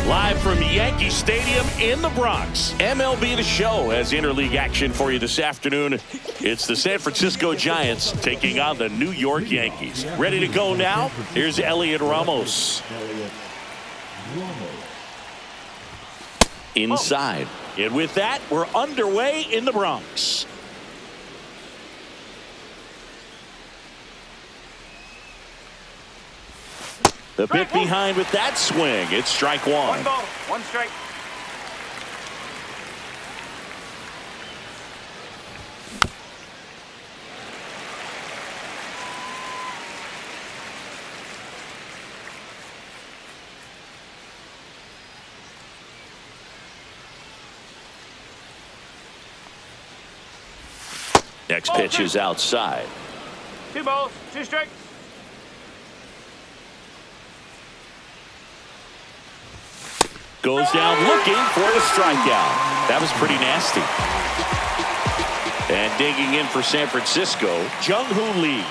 Live from Yankee Stadium in the Bronx, MLB The Show has interleague action for you this afternoon. It's the San Francisco Giants taking on the New York Yankees. Ready to go now? Here's Elliot Ramos. Inside. And with that, we're underway in the Bronx. The bit behind with that swing. It's strike one. One ball, one strike. Next pitch is outside. 2 balls, 2 strikes. Goes down looking for the strikeout. That was pretty nasty. And digging in for San Francisco, Jung-Hoo Lee.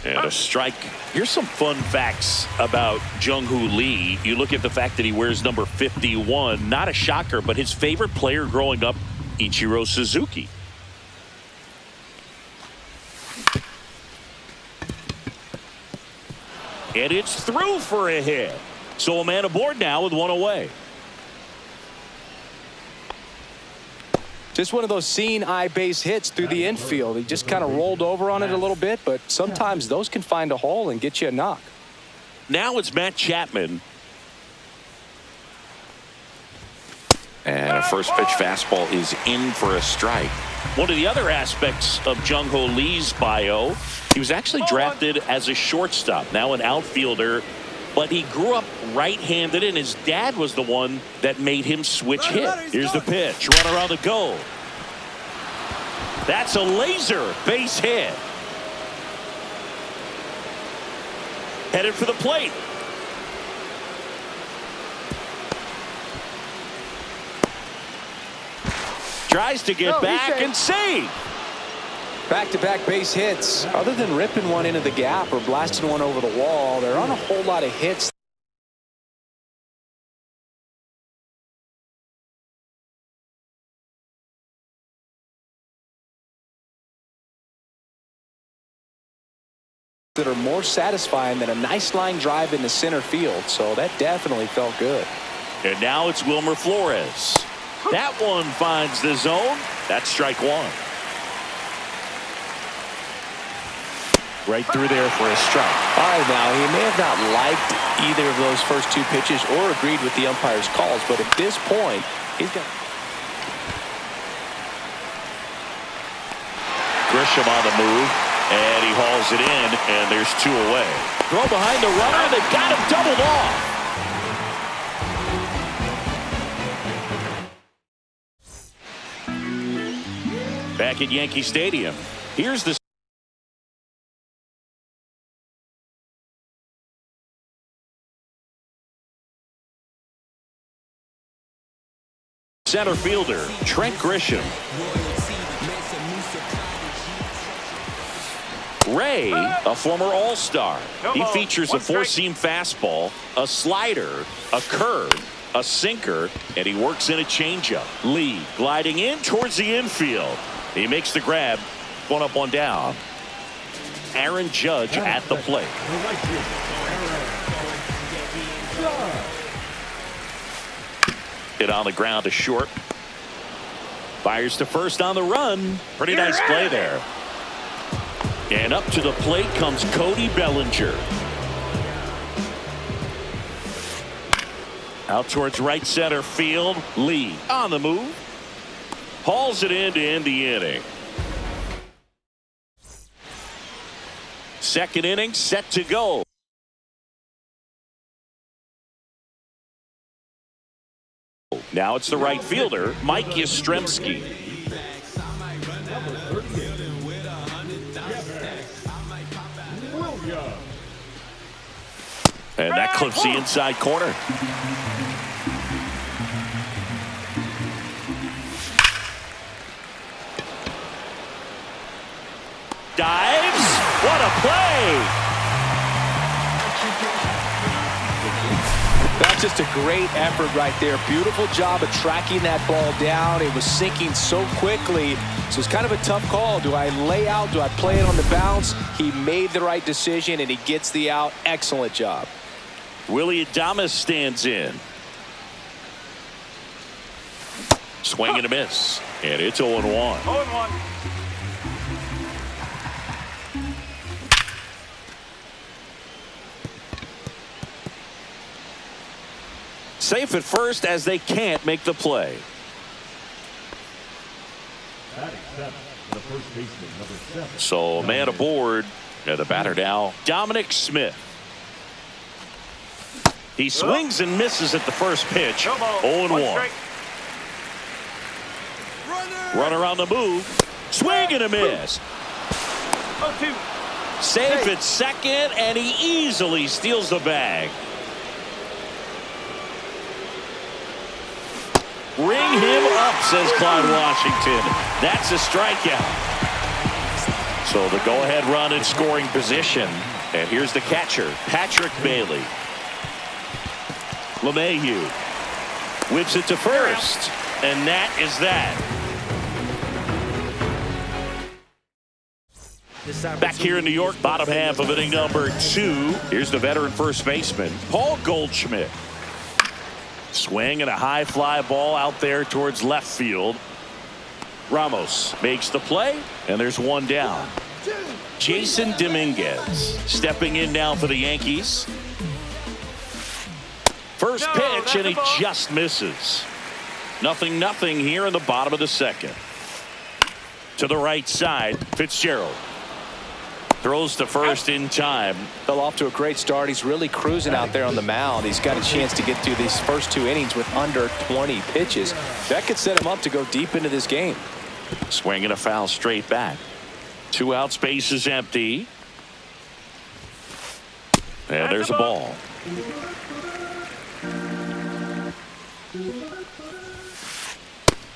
And a strike. Here's some fun facts about Jung-Hoo Lee. You look at the fact that he wears number 51. Not a shocker, but his favorite player growing up, Ichiro Suzuki. And it's through for a hit. So a man aboard now with one away. Just one of those seeing eye base hits through the infield. He just kind of rolled over on it a little bit, but sometimes those can find a hole and get you a knock. Now it's Matt Chapman. And a first pitch fastball is in for a strike. One of the other aspects of Jung-Hoo Lee's bio, he was actually drafted as a shortstop, now an outfielder, but he grew up right-handed, and his dad was the one that made him switch hit. Here's the pitch. Runner on the go. That's a laser base hit. Headed for the plate. Tries to get back and save. Back-to-back base hits. Other than ripping one into the gap or blasting one over the wall, there aren't a whole lot of hits that are more satisfying than a nice line drive into center field. So that definitely felt good. And now it's Wilmer Flores. That one finds the zone. That's strike one. Right through there for a strike. All right, now, he may have not liked either of those first 2 pitches or agreed with the umpire's calls, but at this point, he's got... Grisham on the move, and he hauls it in, and there's 2 away. Throw behind the runner. They've got him doubled off. Back at Yankee Stadium, here's the center fielder, Trent Grisham. Ray, a former All-Star. He features a four-seam fastball, a slider, a curve, a sinker, and he works in a changeup. Lee gliding in towards the infield. He makes the grab. One up, one down. Aaron Judge at the plate. Hit on the ground to short. Fires to first on the run. Pretty nice play there. And up to the plate comes Cody Bellinger. Out towards right center field. Lee on the move. Hauls it in to end the inning. Second inning set to go. Now it's the right fielder, Mike Yastrzemski. And that clips the inside corner. Dives. What a play. That's just a great effort right there. Beautiful job of tracking that ball down. It was sinking so quickly. So it's kind of a tough call. Do I lay out? Do I play it on the bounce? He made the right decision, and he gets the out. Excellent job. Willie Adames stands in. Swing and a miss. And it's 0-1. 0-1. Safe at first as they can't make the play. So a man aboard. And the batter now, Dominic Smith. He swings and misses at the first pitch. 0-1. Runner on the move. Swing and a miss. 0-2. Safe at second, and he easily steals the bag. Ring him up, says Clyde Washington. That's a strikeout. So the go-ahead run in scoring position. And here's the catcher, Patrick Bailey. LeMahieu whips it to first. And that is that. Back here in New York, bottom half of inning number 2. Here's the veteran first baseman, Paul Goldschmidt. Swing and a high fly ball out there towards left field. Ramos makes the play, and there's one down. Jason Dominguez stepping in now for the Yankees. First pitch, and he just misses. 0-0 here in the bottom of the second. To the right side, Fitzgerald. Throws to first in time. Fell off to a great start. He's really cruising out there on the mound. He's got a chance to get through these first 2 innings with under 20 pitches. That could set him up to go deep into this game. Swing and a foul straight back. 2 outs, base is empty. And there's a ball.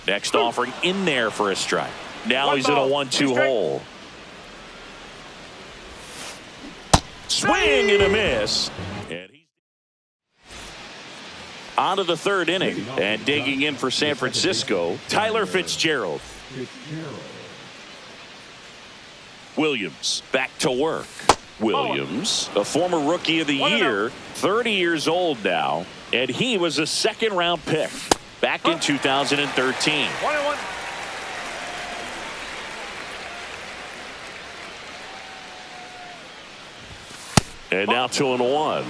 Next offering in there for a strike. Now he's in a 1-2 hole. Swing and a miss. And he's on to the third inning. And digging in for San Francisco, Tyler Fitzgerald. Williams back to work. Williams, a former rookie of the year, 30 years old now. And he was a 2nd-round pick back in 2013. 1-1. And now 2-1.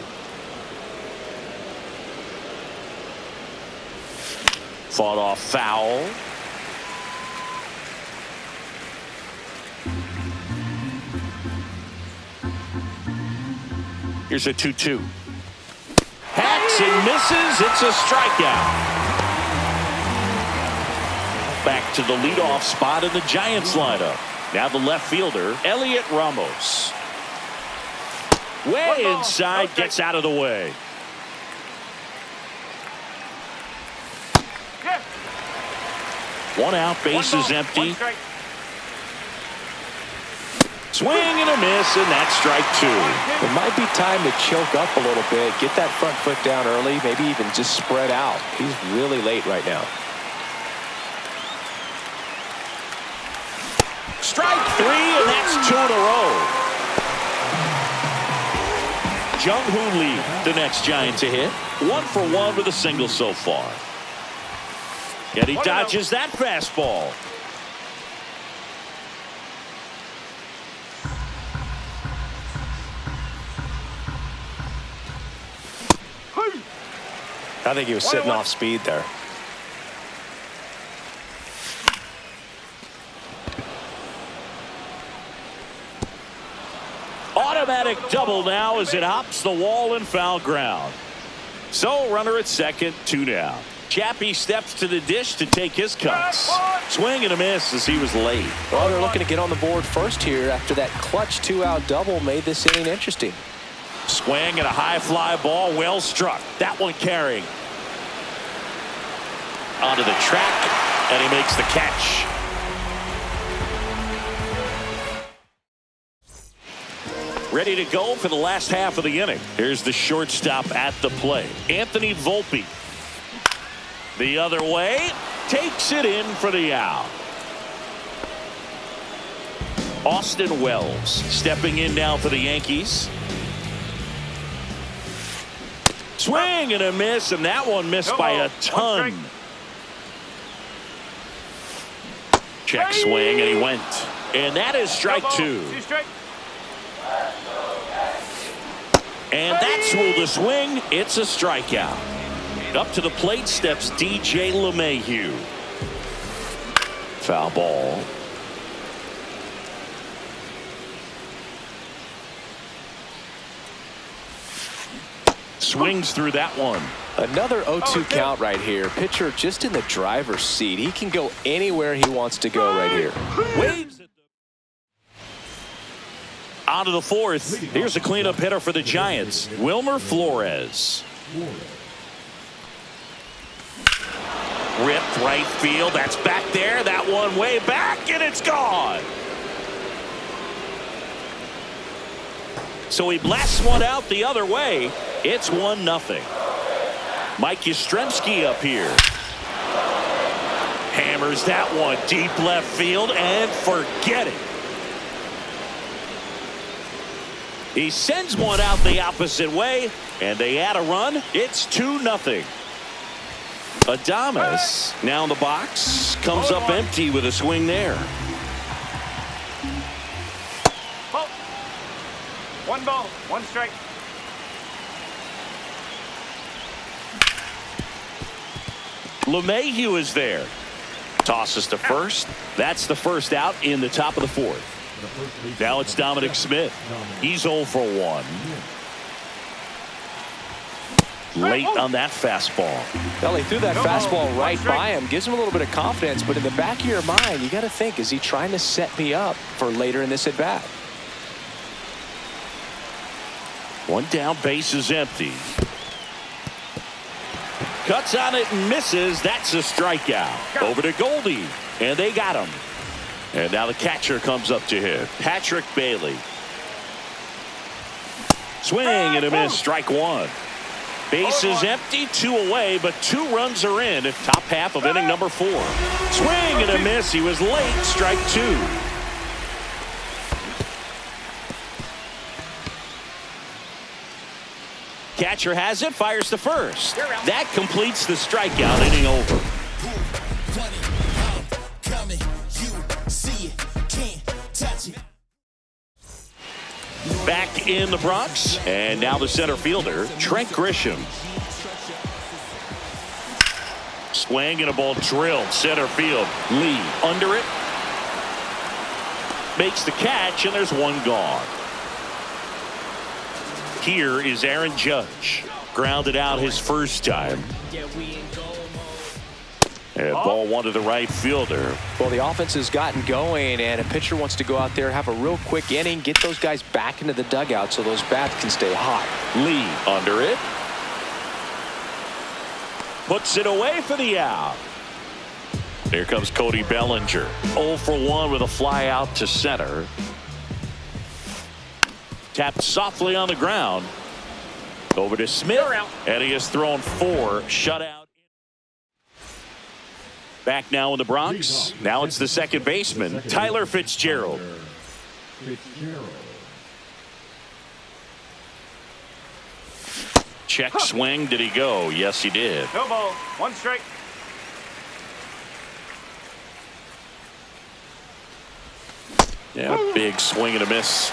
Fought off foul. Here's a 2-2. Hacks and misses. It's a strikeout. Back to the leadoff spot in the Giants lineup. Now the left fielder, Elliot Ramos. Way inside, gets out of the way. One out, base is empty. Swing and a miss, and that's strike two. It might be time to choke up a little bit, get that front foot down early, maybe even just spread out. He's really late right now. Strike three, and that's two in a row. Jung-Hoo Lee, the next Giant to hit. 1 for 1 with a single so far. And he dodges that fastball. I think he was sitting off speed there. Automatic double now as it hops the wall and foul ground. So runner at second, 2 down. Chappie steps to the dish to take his cuts. Swing and a miss as he was late. Well, they're looking to get on the board first here after that clutch 2-out double made this inning interesting. Swing and a high fly ball, well struck. That one carrying. Onto the track, and he makes the catch. Ready to go for the last half of the inning. Here's the shortstop at the plate, Anthony Volpe. The other way, takes it in for the out. Austin Wells stepping in now for the Yankees. Swing and a miss, and that one missed by a ton. Check swing, and he went. And that is strike two. And that's ruled a swing. It's a strikeout. Up to the plate steps DJ LeMahieu. Foul ball. Swings through that one. Another 0-2 count right here. Pitcher just in the driver's seat. He can go anywhere he wants to go right here. Waves it. On to the fourth. Here's a cleanup hitter for the Giants, Wilmer Flores. Ripped right field. That's back there. That one way back, and it's gone. So he blasts one out the other way. It's 1-0. Mike Yastrzemski up here. Hammers that one deep left field, and forget it. He sends one out the opposite way, and they add a run. It's 2-0. Adames now in the box, comes up empty with a swing there. 1 ball, 1 strike. LeMahieu is there. Tosses to first. That's the first out in the top of the fourth. Now it's Dominic Smith. He's 0 for 1. Late on that fastball. Well, he threw that fastball right by him. Gives him a little bit of confidence, but in the back of your mind, you got to think, is he trying to set me up for later in this at bat? 1 down, base is empty. Cuts on it and misses. That's a strikeout. Over to Goldie, and they got him. And now the catcher comes up to him, Patrick Bailey. Swing and a miss, strike 1. Base is empty, 2 away, but 2 runs are in at top half of inning number 4. Swing and a miss. He was late, strike 2. Catcher has it, fires to first. That completes the strikeout, inning over. Back in the Bronx, and now the center fielder, Trent Grisham. Swing and a ball drilled center field. Lee under it. Makes the catch, and there's 1 gone. Here is Aaron Judge. Grounded out his first time. And ball 1 to the right fielder. Well, the offense has gotten going, and a pitcher wants to go out there, have a real quick inning, get those guys back into the dugout so those bats can stay hot. Lee under it. Puts it away for the out. Here comes Cody Bellinger. 0 for 1 with a fly out to center. tapped softly on the ground. Over to Smith, and he has thrown 4 shutout. Back now in the Bronx. Now it's the second baseman, Tyler Fitzgerald. Check swing. Did he go? Yes, he did. No ball. 1 strike. Yeah, big swing and a miss.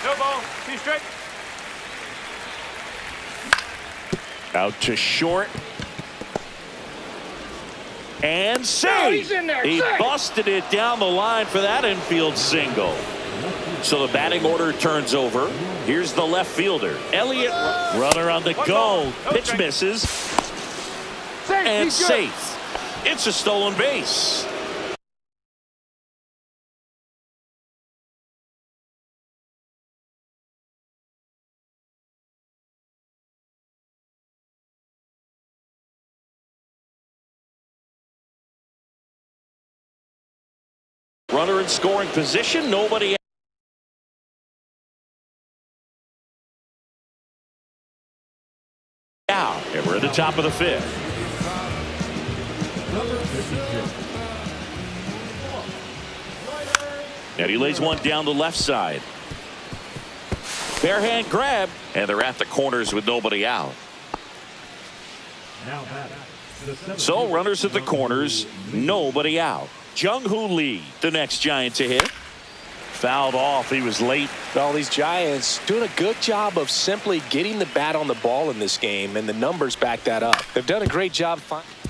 No ball. 2 strike. Out to short. And safe. Oh, he's in there. He Safe. busted it down the line for that infield single. So the batting order turns over. Here's the left fielder, Elliott. Runner on the go. Pitch misses. And safe. It's a stolen base. Runner in scoring position. Nobody. Out. And we're at the top of the 5th. And he lays one down the left side. Bare hand grab. And they're at the corners with nobody out. So runners at the corners. Nobody out. Jung-Hoo Lee, the next Giant to hit. Fouled off. He was late. Well, these Giants doing a good job of simply getting the bat on the ball in this game, and the numbers back that up. They've done a great job.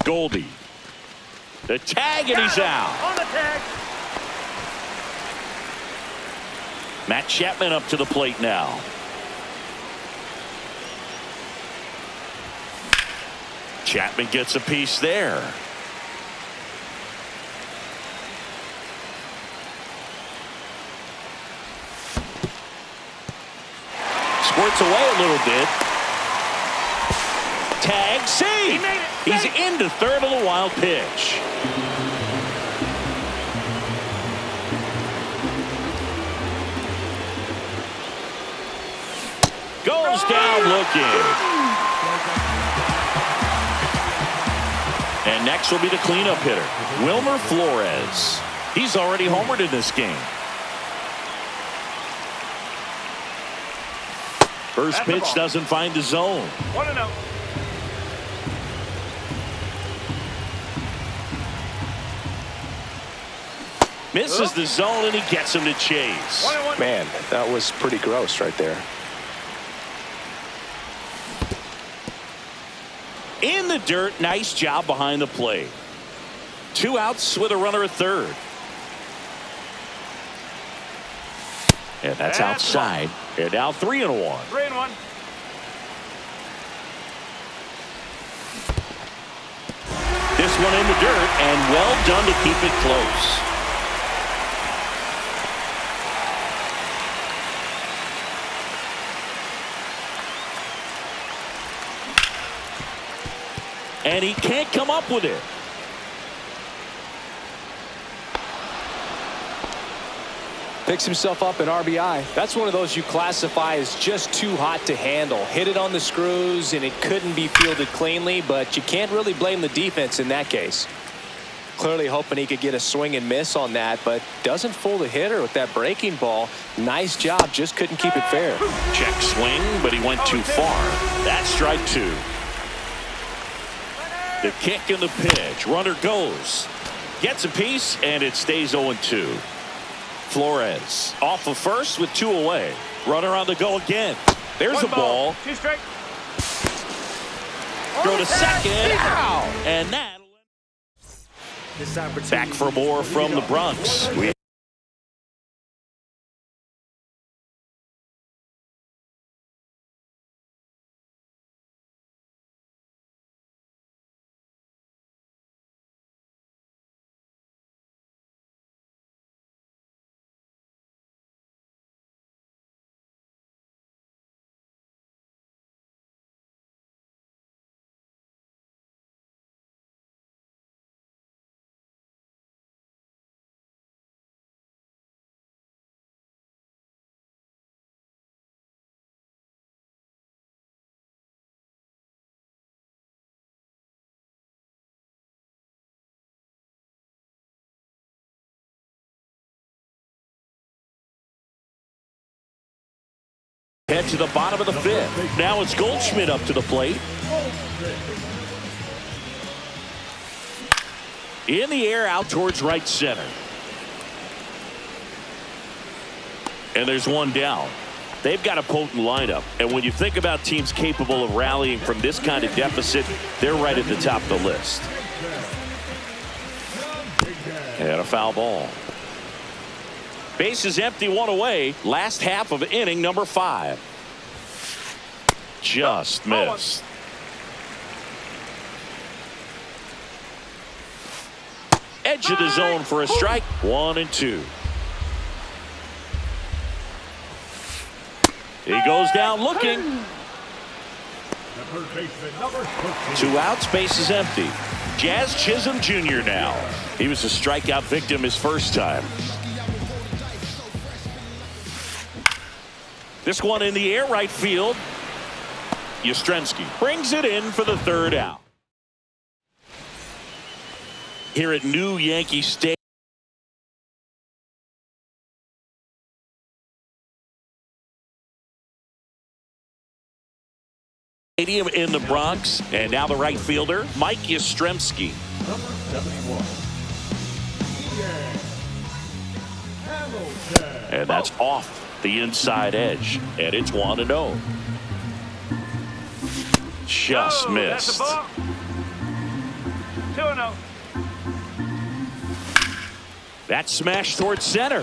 Goldie. The tag, and he's out. On the tag. Matt Chapman up to the plate now. Chapman gets a piece there. Squirts away a little bit. Tag, see. He's into third on the wild pitch. Goes down looking. And next will be the cleanup hitter, Wilmer Flores. He's already homered in this game. First pitch doesn't find the zone. 1-0. Misses the zone, and he gets him to chase. 1-1. Man, that was pretty gross right there. In the dirt. Nice job behind the plate. 2 outs with a runner at third. And that's outside. And now 3-1. 3-1. This one in the dirt, and well done to keep it close. And he can't come up with it. Picks himself up an RBI. That's one of those you classify as just too hot to handle. Hit it on the screws, and it couldn't be fielded cleanly, but you can't really blame the defense in that case. Clearly hoping he could get a swing and miss on that, but doesn't fool the hitter with that breaking ball. Nice job, just couldn't keep it fair. Check swing, but he went too far. That's strike 2. The kick and the pitch. Runner goes. Gets a piece, and it stays 0-2. Flores off of first with 2 away. Runner on the go again. There's a ball. 2 strike. Throw to second. Ow! And that. Back for more from the Bronx. Head to the bottom of the fifth. Now it's Goldschmidt up to the plate. In the air out towards right center. And there's one down. They've got a potent lineup. And when you think about teams capable of rallying from this kind of deficit, they're right at the top of the list. And a foul ball. Base is empty, one away. Last half of inning number 5. Just missed. Edge of the zone for a strike. 1-2. He goes down looking. 2 outs, base is empty. Jazz Chisholm Jr. now. He was a strikeout victim his first time. This one in the air, right field. Yastrzemski brings it in for the 3rd out. Here at New Yankee Stadium. In the Bronx, and now the right fielder, Mike Yastrzemski. And that's off the inside edge, and it's 1-0. Just missed. 2-0. That smash towards center.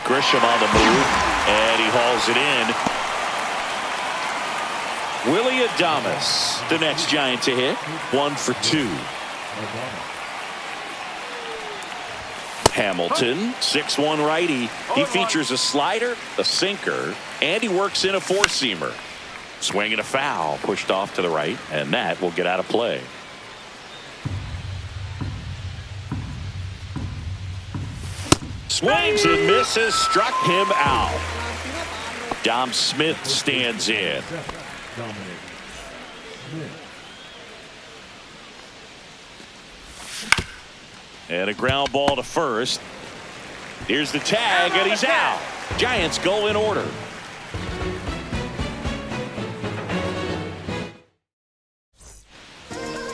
Grisham on the move, and he hauls it in. Willie Adames, the next Giant to hit. 1 for 2. Hamilton, 6'1" righty. He features a slider, a sinker, and he works in a 4-seamer. Swing and a foul, pushed off to the right, and that will get out of play. Swings and misses, struck him out. Dom Smith stands in. And a ground ball to first. Here's the tag, and he's out. Giants go in order.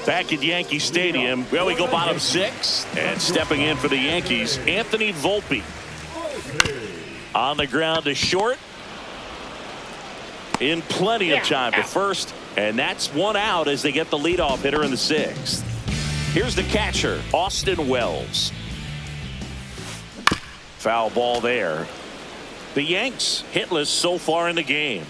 Back at Yankee Stadium, well, we go bottom 6. And stepping in for the Yankees, Anthony Volpe. On the ground to short. In plenty of time to first. And that's 1 out as they get the leadoff hitter in the 6th. Here's the catcher, Austin Wells. Foul ball there. The Yanks hitless so far in the game.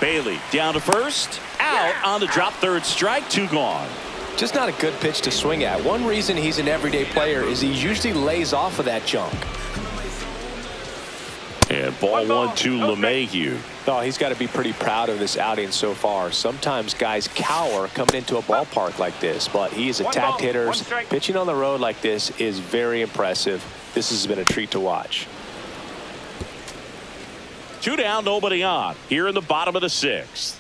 Bailey down to first, out on the drop, 3rd strike, 2 gone. Just not a good pitch to swing at. One reason he's an everyday player is he usually lays off of that junk. And ball 1-2 LeMahieu. Oh, he's got to be pretty proud of this outing so far. Sometimes guys cower coming into a ballpark like this, but he's attacked hitters. Pitching on the road like this is very impressive. This has been a treat to watch. 2 down, nobody on. Here in the bottom of the 6th.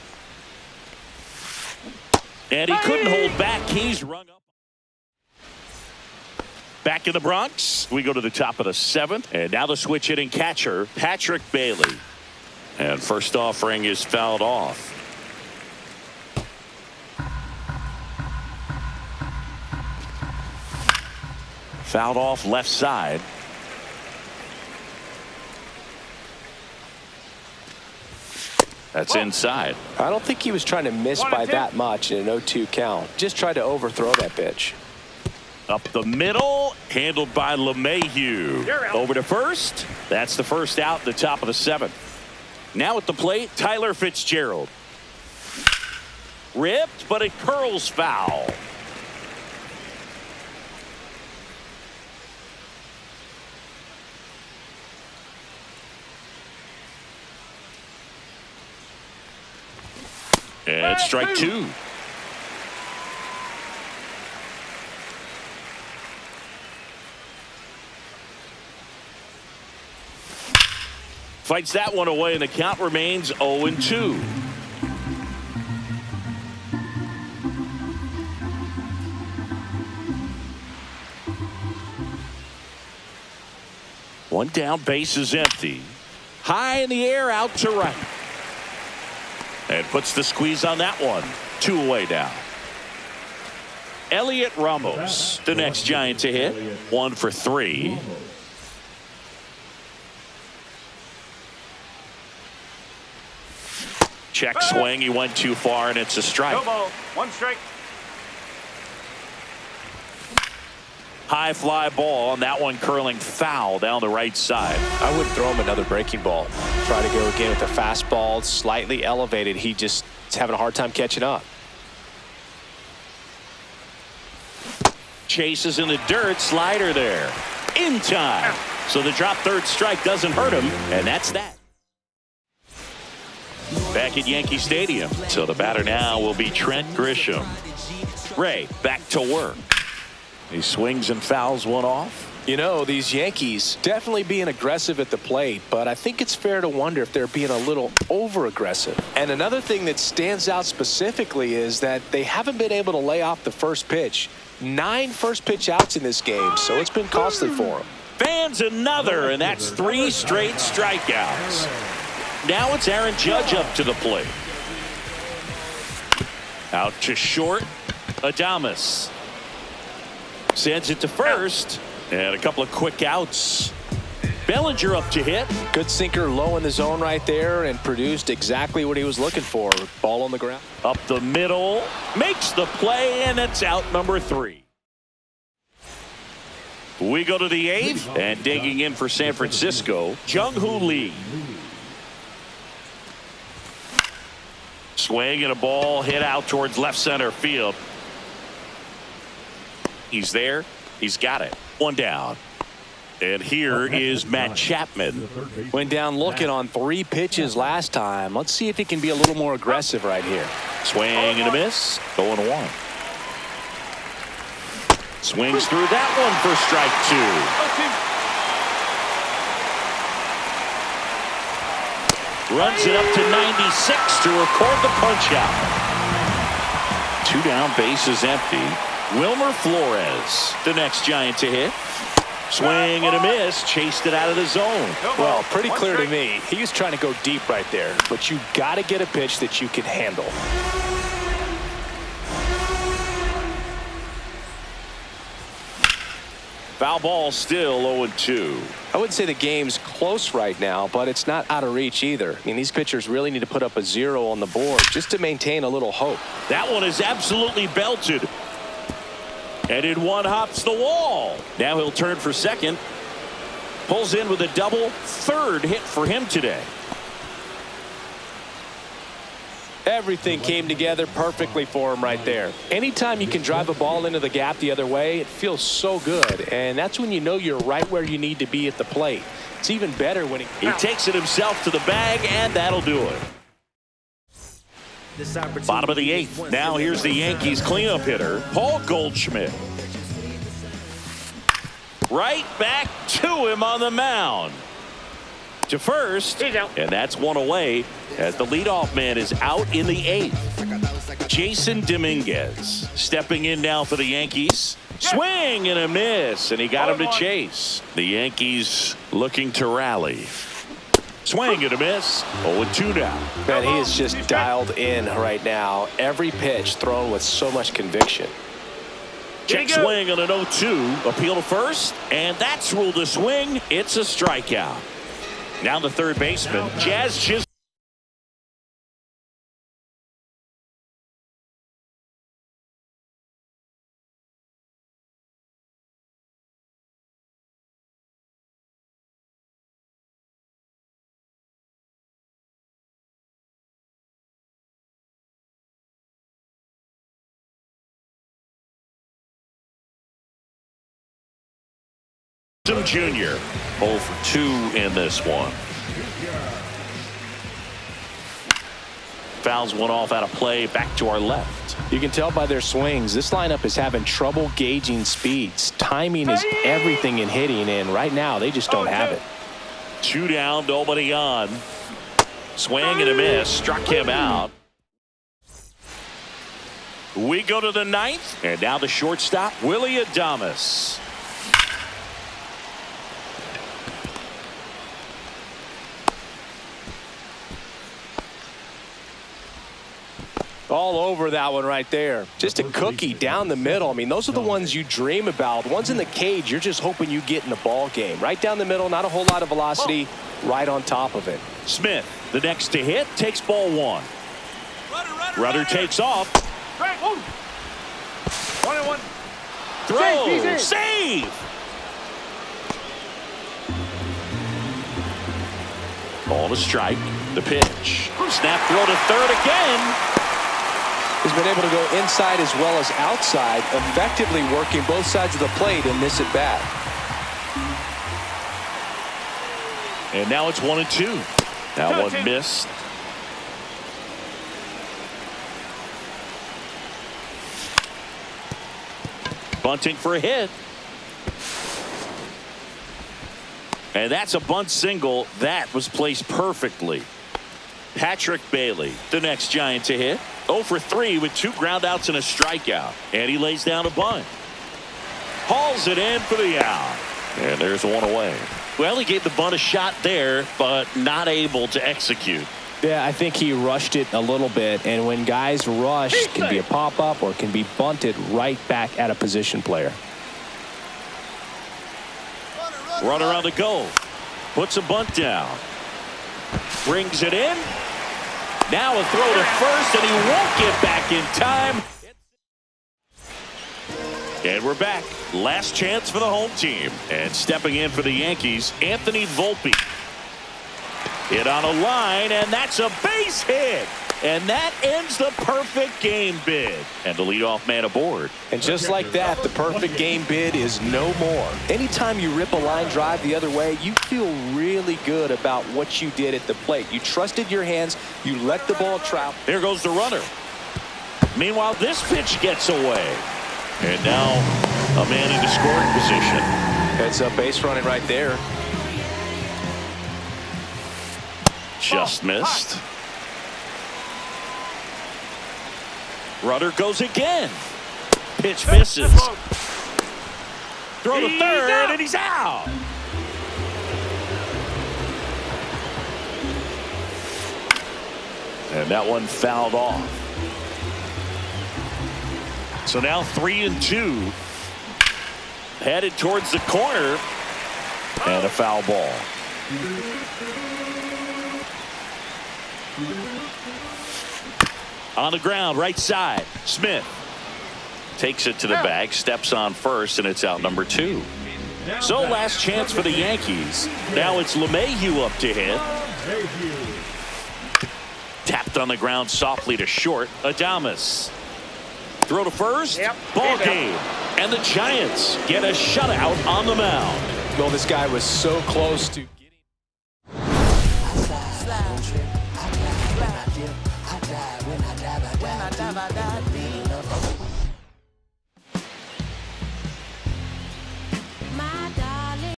And he couldn't hold back. He's rung up. Back in the Bronx, we go to the top of the 7th. And now the switch hitting catcher, Patrick Bailey. And first offering is fouled off. Fouled off left side. That's inside. I don't think he was trying to miss by that much in an 0-2 count. Just tried to overthrow that pitch. Up the middle, handled by LeMahieu. Over to first. That's the first out at the top of the 7th. Now at the plate, Tyler Fitzgerald. Ripped, but it curls foul. And strike 2. Fights that one away, and the count remains 0-2. One down, base is empty. High in the air, out to right. And puts the squeeze on that one. 2 away now. Elliot Ramos, the next Giant to hit. 1 for 3. Check swing. He went too far, and it's a strike. No ball. 1 strike. High fly ball, and that one curling foul down the right side. I wouldn't throw him another breaking ball. Try to go again with the fastball, slightly elevated. He just is having a hard time catching up. Chases in the dirt, slider there. In time. So the drop third strike doesn't hurt him, and that's that. Back at Yankee Stadium. So the batter now will be Trent Grisham. Ray back to work. He swings and fouls one off. You know, these Yankees definitely being aggressive at the plate, but I think it's fair to wonder if they're being a little over-aggressive. And another thing that stands out specifically is that they haven't been able to lay off the first pitch. 9 first pitch outs in this game, so it's been costly for them. Fans another, and that's 3 straight strikeouts. Now it's Aaron Judge up to the plate. Out to short. Adames sends it to first, and a couple of quick outs. Bellinger up to hit. Good sinker low in the zone right there, and produced exactly what he was looking for. Ball on the ground. Up the middle, makes the play, and it's out number 3. We go to the 8th, and digging in for San Francisco, Jung-Hoo Lee. Swing and a ball hit out towards left center field. He's there. He's got it. 1 down. And here is Matt Chapman. Went down looking on 3 pitches last time. Let's see if he can be a little more aggressive right here. Swing and a miss. 0-1. Swings through that one for strike 2. Runs it up to 96 to record the punch out. 2 down, base is empty. Wilmer Flores, the next Giant to hit. Swing and a miss, chased it out of the zone. Well, pretty clear to me. He was trying to go deep right there, but you got to get a pitch that you can handle. Foul ball still 0-2. I wouldn't say the game's close right now, but it's not out of reach either. I mean, these pitchers really need to put up a 0 on the board just to maintain a little hope. That one is absolutely belted. And in one hops the wall. Now he'll turn for second. Pulls in with a double. 3rd hit for him today. Everything came together perfectly for him right there. Anytime you can drive a ball into the gap the other way, it feels so good. And that's when you know you're right where you need to be at the plate. It's even better when he takes it himself to the bag, and that'll do it. Bottom of the 8th. Now here's the Yankees cleanup hitter, Paul Goldschmidt. Right back to him on the mound. To first, and that's 1 away as the leadoff man is out in the 8th. Jason Dominguez stepping in now for the Yankees. Swing and a miss, and he got him to chase. The Yankees looking to rally. Swing and a miss. 0-2 now. Man, he is just dialed in right now. Every pitch thrown with so much conviction. Check swing on an 0-2. Appeal to first, and that's ruled a swing. It's a strikeout. Now the third baseman, Jazz Chisholm. Jr. 0 for 2 in this one. Fouls one off out of play, back to our left. You can tell by their swings, this lineup is having trouble gauging speeds. Timing is everything in hitting, and right now they just don't have it. 2 down, nobody on. Swing and a miss, struck him out. We go to the 9th, and now the shortstop, Willie Adames. All over that one right there. Just a cookie down the middle. I mean, those are the ones you dream about. Ones in the cage, you're just hoping you get in the ball game. Right down the middle, not a whole lot of velocity, right on top of it. Smith, the next to hit, takes ball one. Rudder takes off. Strike. 1-1. Throw. Save. Ball to strike. The pitch. Snap throw to third again. He's been able to go inside as well as outside, effectively working both sides of the plate in this at bat. And now it's 1-2. That one missed. Bunting for a hit. And that's a bunt single that was placed perfectly. Patrick Bailey, the next Giant to hit. 0 for 3 with 2 ground outs and a strikeout. And he lays down a bunt. Hauls it in for the out. And there's one away. Well, he gave the bunt a shot there, but not able to execute. Yeah, I think he rushed it a little bit. And when guys rush, it can be a pop-up or can be bunted right back at a position player. Runner on the go. Puts a bunt down. Brings it in. Now a throw to first, and he won't get back in time. And we're back. Last chance for the home team. And stepping in for the Yankees, Anthony Volpe. Hit on a line, and that's a base hit. And that ends the perfect game bid. And the leadoff man aboard. And just like that, the perfect game bid is no more. Anytime you rip a line drive the other way, you feel really good about what you did at the plate. You trusted your hands. You let the ball travel. There goes the runner. Meanwhile, this pitch gets away. And now a man into scoring position. Heads up base running right there. Just missed. Rudder goes again. Pitch misses. Throw to third, and he's out. And that one fouled off. So now 3-2. Headed towards the corner. And a foul ball. On the ground, right side. Smith takes it to the bag, steps on first, and it's out number 2. So last chance for the Yankees. Now it's LeMahieu up to hit. Tapped on the ground softly to short. Adames. Throw to first. Ball game. And the Giants get a shutout on the mound. Well, this guy was so close to